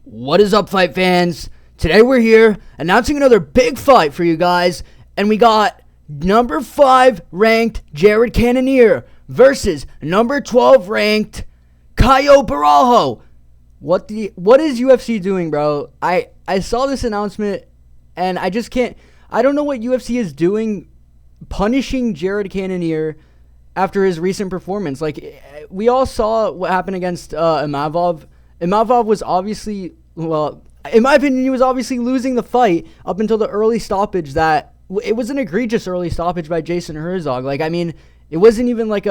What is up, fight fans? Today we're here announcing another big fight for you guys, and we got number 5 ranked Jared Cannonier versus number 12 ranked Caio Borralho. What is UFC doing, bro? I saw this announcement and I just can't. I don't know what UFC is doing, punishing Jared Cannonier after his recent performance. Like, we all saw what happened against Imavov. Imavov was obviously, well, in my opinion, he was obviously losing the fight up until the early stoppage. That it was an egregious early stoppage by Jason Herzog. Like, I mean, it wasn't even like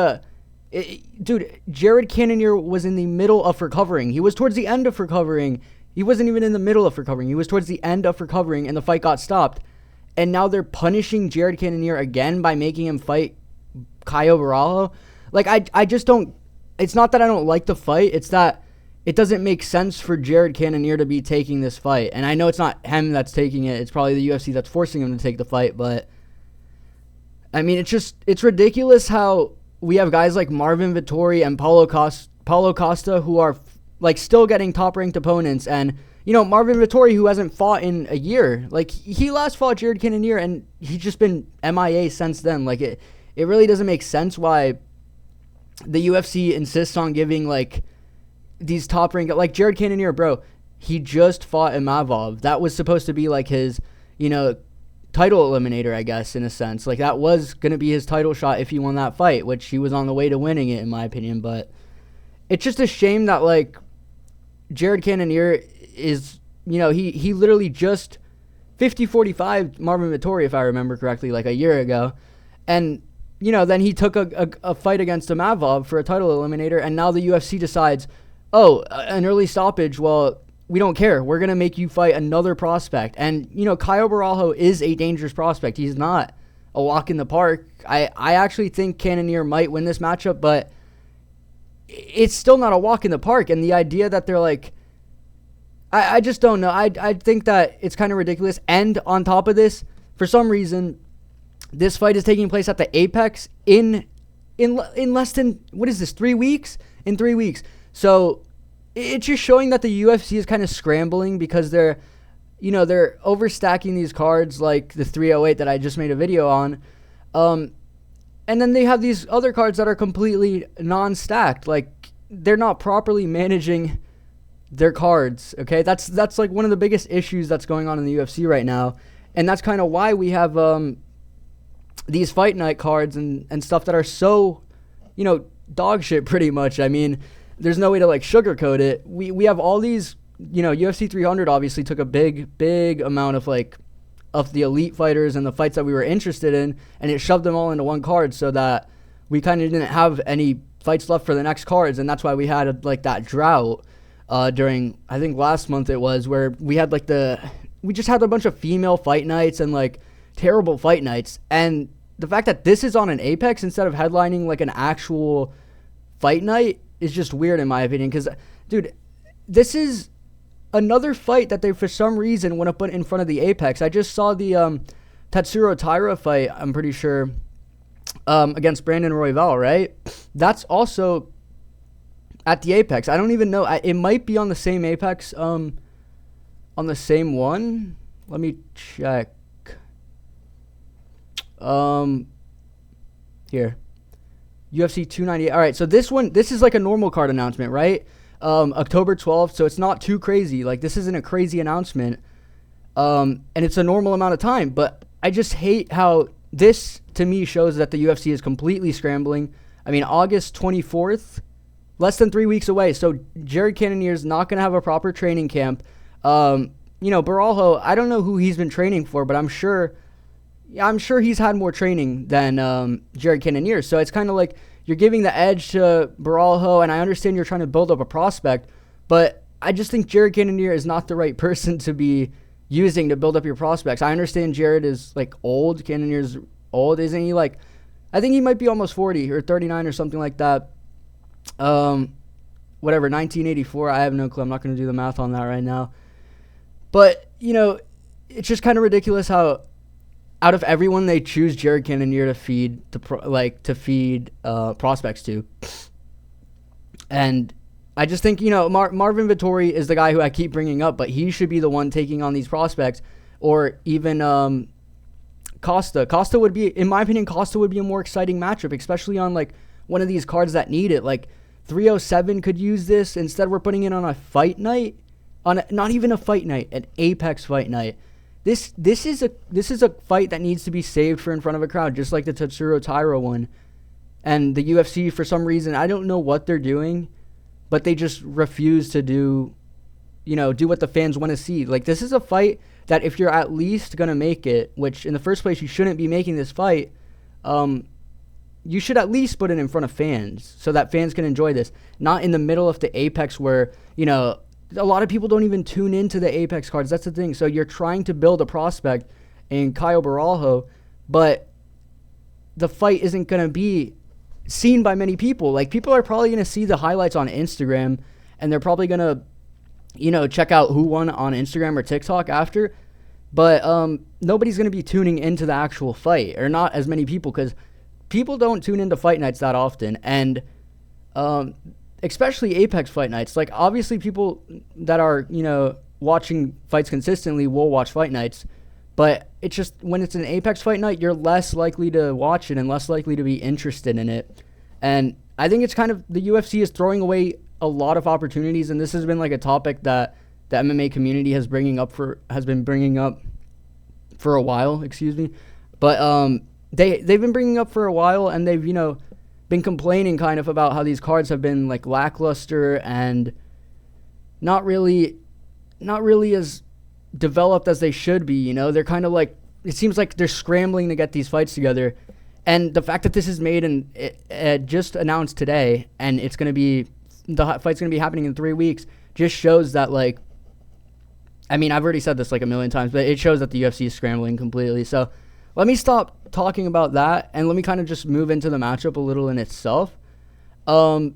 dude, Jared Cannonier was in the middle of recovering. He was towards the end of recovering. He wasn't even in the middle of recovering. He was towards the end of recovering, and the fight got stopped. And now they're punishing Jared Cannonier again by making him fight Caio Borralho. Like, I just don't. It's not that I don't like the fight. It's that it doesn't make sense for Jared Cannonier to be taking this fight. And I know it's not him that's taking it. It's probably the UFC that's forcing him to take the fight. But, I mean, it's ridiculous how we have guys like Marvin Vettori and Paulo Costa who are, like, still getting top-ranked opponents. And, you know, Marvin Vettori, who hasn't fought in a year. Like, he last fought Jared Cannonier, and he's just been MIA since then. Like, it really doesn't make sense why the UFC insists on giving, like, these top-ranked, like, Jared Cannonier, bro, he just fought Imavov. That was supposed to be, like, his, you know, title eliminator, I guess, in a sense. Like, that was going to be his title shot if he won that fight, which he was on the way to winning it, in my opinion. But it's just a shame that, like, Jared Cannonier is, you know, he literally just 50-45 Marvin Vettori, if I remember correctly, like a year ago. And, you know, then he took a fight against Imavov for a title eliminator, and now the UFC decides, oh, an early stoppage, well, we don't care. We're going to make you fight another prospect. And, you know, Caio Borralho is a dangerous prospect. He's not a walk in the park. I actually think Cannonier might win this matchup, but it's still not a walk in the park. And the idea that they're like, I just don't know. I think that it's kind of ridiculous. And on top of this, for some reason, this fight is taking place at the Apex in less than, what is this, 3 weeks? In 3 weeks. So it's just showing that the UFC is kind of scrambling because they're overstacking these cards like the 308 that I just made a video on. And then they have these other cards that are completely non-stacked. Like, they're not properly managing their cards, okay? That's like one of the biggest issues that's going on in the UFC right now. And that's kind of why we have these fight night cards and stuff that are so, you know, dog shit pretty much. I mean, there's no way to, like, sugarcoat it. We have all these, you know, UFC 300 obviously took a big amount of, like, of the elite fighters and the fights that we were interested in, and it shoved them all into one card so that we kind of didn't have any fights left for the next cards. And that's why we had, like, that drought during, I think last month it was, where we had, like, we just had a bunch of female fight nights and, like, terrible fight nights. And the fact that this is on an Apex instead of headlining, like, an actual fight night is just weird in my opinion. Because, dude, this is another fight that they for some reason want to put in front of the Apex. I just saw the Tatsuro Taira fight, I'm pretty sure, against Brandon Royval, right? That's also at the Apex. I don't even know. It might be on the same Apex, on the same one. Let me check. Here. UFC 298. All right, so this is like a normal card announcement, right? October 12th, so it's not too crazy. Like, this isn't a crazy announcement. And it's a normal amount of time, but I just hate how this, to me, shows that the UFC is completely scrambling. I mean, August 24th, less than 3 weeks away, so Jared Cannonier is not going to have a proper training camp. You know, Borralho, I don't know who he's been training for, but I'm sure he's had more training than Jared Cannonier. So it's kind of like you're giving the edge to Borralho, and I understand you're trying to build up a prospect, but I just think Jared Cannonier is not the right person to be using to build up your prospects. I understand Jared is, like, old. Cannonier's old, isn't he? Like, I think he might be almost 40 or 39 or something like that. Whatever, 1984. I have no clue. I'm not going to do the math on that right now. But, you know, it's just kind of ridiculous how out of everyone they choose Jared Cannonier to feed prospects to. And I just think, Marvin Vettori is the guy who I keep bringing up, but he should be the one taking on these prospects, or even Costa. Costa would be, in my opinion, a more exciting matchup, especially on like one of these cards that need it. Like 307 could use this. Instead, we're putting it on a fight night, not even a fight night, an Apex fight night. This is a fight that needs to be saved for in front of a crowd, just like the Tatsuro Taira one. And the UFC, for some reason, I don't know what they're doing, but they just refuse to do what the fans want to see. Like, this is a fight that if you're at least going to make it, which in the first place you shouldn't be making this fight, you should at least put it in front of fans so that fans can enjoy this. Not in the middle of the Apex where, a lot of people don't even tune into the Apex cards. That's the thing. So you're trying to build a prospect in Caio Borralho, but the fight isn't going to be seen by many people. Like, people are probably going to see the highlights on Instagram, and they're probably going to, check out who won on Instagram or TikTok after. But nobody's going to be tuning into the actual fight, or not as many people, because people don't tune into fight nights that often. And especially Apex fight nights. Like, obviously people that are, watching fights consistently will watch fight nights. But it's just, when it's an Apex fight night, you're less likely to watch it and less likely to be interested in it. And I think it's kind of, the UFC is throwing away a lot of opportunities, and this has been like a topic that the MMA community has been bringing up for a while, But they've been bringing up for a while, and they've, been complaining kind of about how these cards have been like lackluster and not really as developed as they should be. They're kind of like, it seems like they're scrambling to get these fights together. And the fact that this is made and it just announced today, and the fight's going to be happening in 3 weeks, just shows that, like, I mean, I've already said this like a million times, but it shows that the UFC is scrambling completely. So let me stop talking about that, and let me kind of just move into the matchup a little in itself. But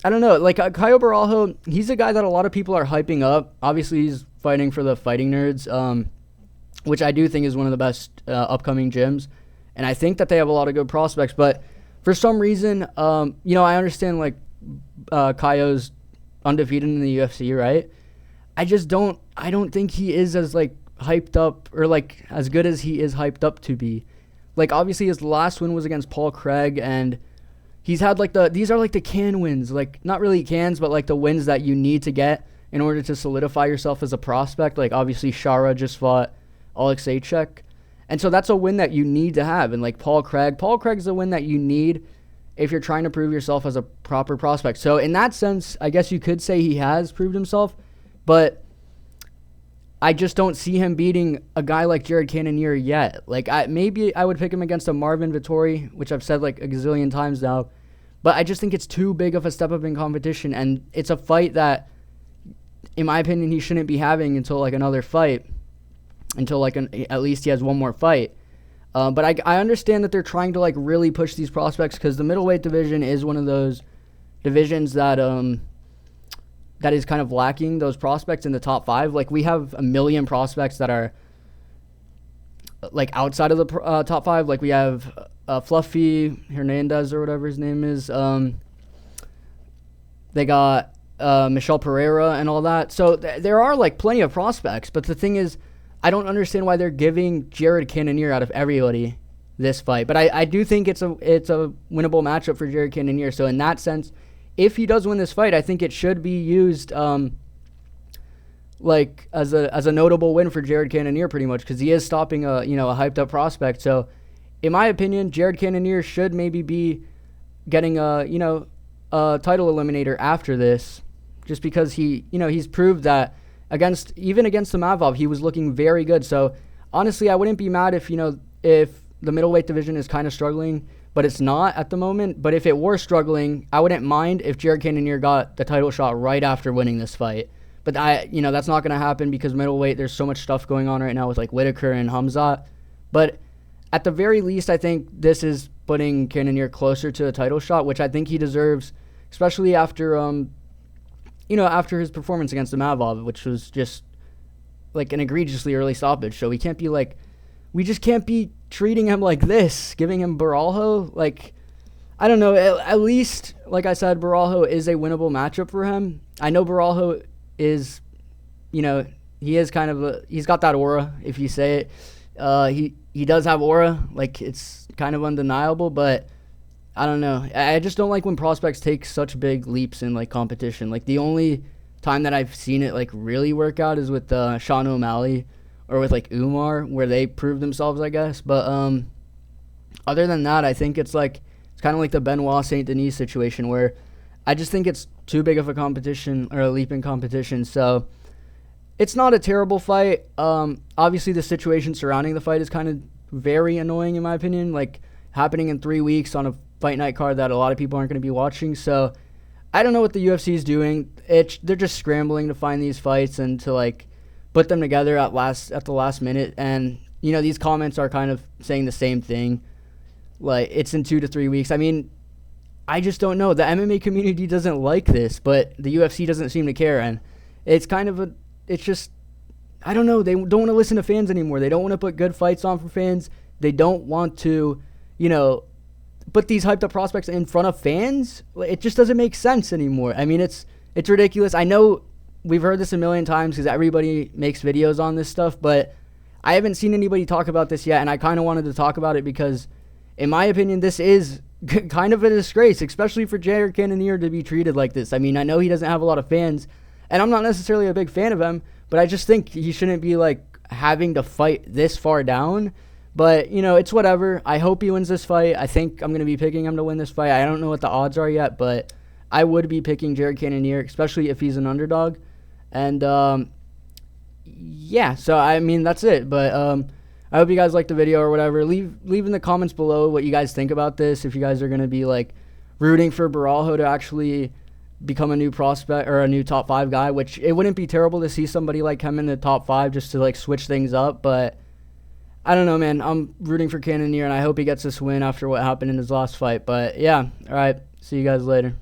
I don't know, like Caio Borralho, he's a guy that a lot of people are hyping up. Obviously, he's fighting for the Fighting Nerds, which I do think is one of the best upcoming gyms. And I think that they have a lot of good prospects. But for some reason, I understand, like, Caio's undefeated in the UFC, right? I don't think he is as, like, hyped up, or, like, as good as he is hyped up to be. Like, obviously, his last win was against Paul Craig, and he's had, like, these are, like, the can wins. Like, not really cans, but, like, the wins that you need to get in order to solidify yourself as a prospect. Like, obviously, Shara just fought Alexeychuk. And so that's a win that you need to have. And, like, Paul Craig's a win that you need if you're trying to prove yourself as a proper prospect. So, in that sense, I guess you could say he has proved himself. But I just don't see him beating a guy like Jared Cannonier yet. Like, maybe I would pick him against a Marvin Vettori, which I've said like a gazillion times now. But I just think it's too big of a step up in competition. And it's a fight that, in my opinion, he shouldn't be having until, like, another fight. Until, like, at least he has one more fight. But I understand that they're trying to, like, really push these prospects, because the middleweight division is one of those divisions that is kind of lacking those prospects in the top 5. Like, we have a million prospects that are, like, outside of the top 5. Like, we have Fluffy Hernandez, or whatever his name is. They got Michel Pereira and all that. So there are, like, plenty of prospects. But the thing is, I don't understand why they're giving Jared Cannonier out of everybody this fight. But I do think it's a winnable matchup for Jared Cannonier. So in that sense, if he does win this fight, I think it should be used like as a notable win for Jared Cannonier, pretty much, because he is stopping a hyped up prospect. So in my opinion, Jared Cannonier should maybe be getting a title eliminator after this, just because he's proved that against the Mavov, he was looking very good. So honestly, I wouldn't be mad if the middleweight division is kind of struggling, but it's not at the moment. But if it were struggling, I wouldn't mind if Jared Cannonier got the title shot right after winning this fight. But that's not going to happen, because middleweight, there's so much stuff going on right now with, like, Whitaker and Hamzat. But at the very least, I think this is putting Cannonier closer to a title shot, which I think he deserves, especially after after his performance against the Mavov, which was just, like, an egregiously early stoppage. So we just can't be treating him like this, giving him Borralho. Like, I don't know. At least, like I said, Borralho is a winnable matchup for him. I know Borralho is, you know, he is kind of he's got that aura, if you say it. He does have aura, like it's kind of undeniable, but I don't know. I just don't like when prospects take such big leaps in like competition. Like the only time that I've seen it like really work out is with Sean O'Malley or with like Umar, where they proved themselves, I guess. But other than that, I think it's kind of like the Benoit Saint Denis situation, where I just think it's too big of a competition or a leap in competition. So it's not a terrible fight. Obviously, the situation surrounding the fight is kind of very annoying, in my opinion. Like happening in 3 weeks on a fight night card that a lot of people aren't going to be watching. So I don't know what the UFC is doing. They're just scrambling to find these fights and to like put them together at the last minute. And you know, these comments are kind of saying the same thing. Like it's in 2 to 3 weeks. I mean, I just don't know. The MMA community doesn't like this, but the UFC doesn't seem to care. And it's kind of it's just, I don't know. They don't want to listen to fans anymore. They don't want to put good fights on for fans. They don't want to, you know, put these hyped up prospects in front of fans. It just doesn't make sense anymore. I mean, it's ridiculous. I know we've heard this a million times because everybody makes videos on this stuff, but I haven't seen anybody talk about this yet, and I kind of wanted to talk about it because, in my opinion, this is kind of a disgrace, especially for Jared Cannonier to be treated like this. I mean, I know he doesn't have a lot of fans, and I'm not necessarily a big fan of him, but I just think he shouldn't be, like, having to fight this far down. But, you know, it's whatever. I hope he wins this fight. I think I'm going to be picking him to win this fight. I don't know what the odds are yet, but I would be picking Jared Cannonier, especially if he's an underdog. And, yeah, so, I mean, that's it. But I hope you guys liked the video or whatever. Leave in the comments below what you guys think about this, if you guys are going to be, like, rooting for Borralho to actually become a new prospect or a new top 5 guy, which it wouldn't be terrible to see somebody like him in the top 5 just to, like, switch things up. But I don't know, man. I'm rooting for Cannonier, and I hope he gets this win after what happened in his last fight. But, yeah, all right. See you guys later.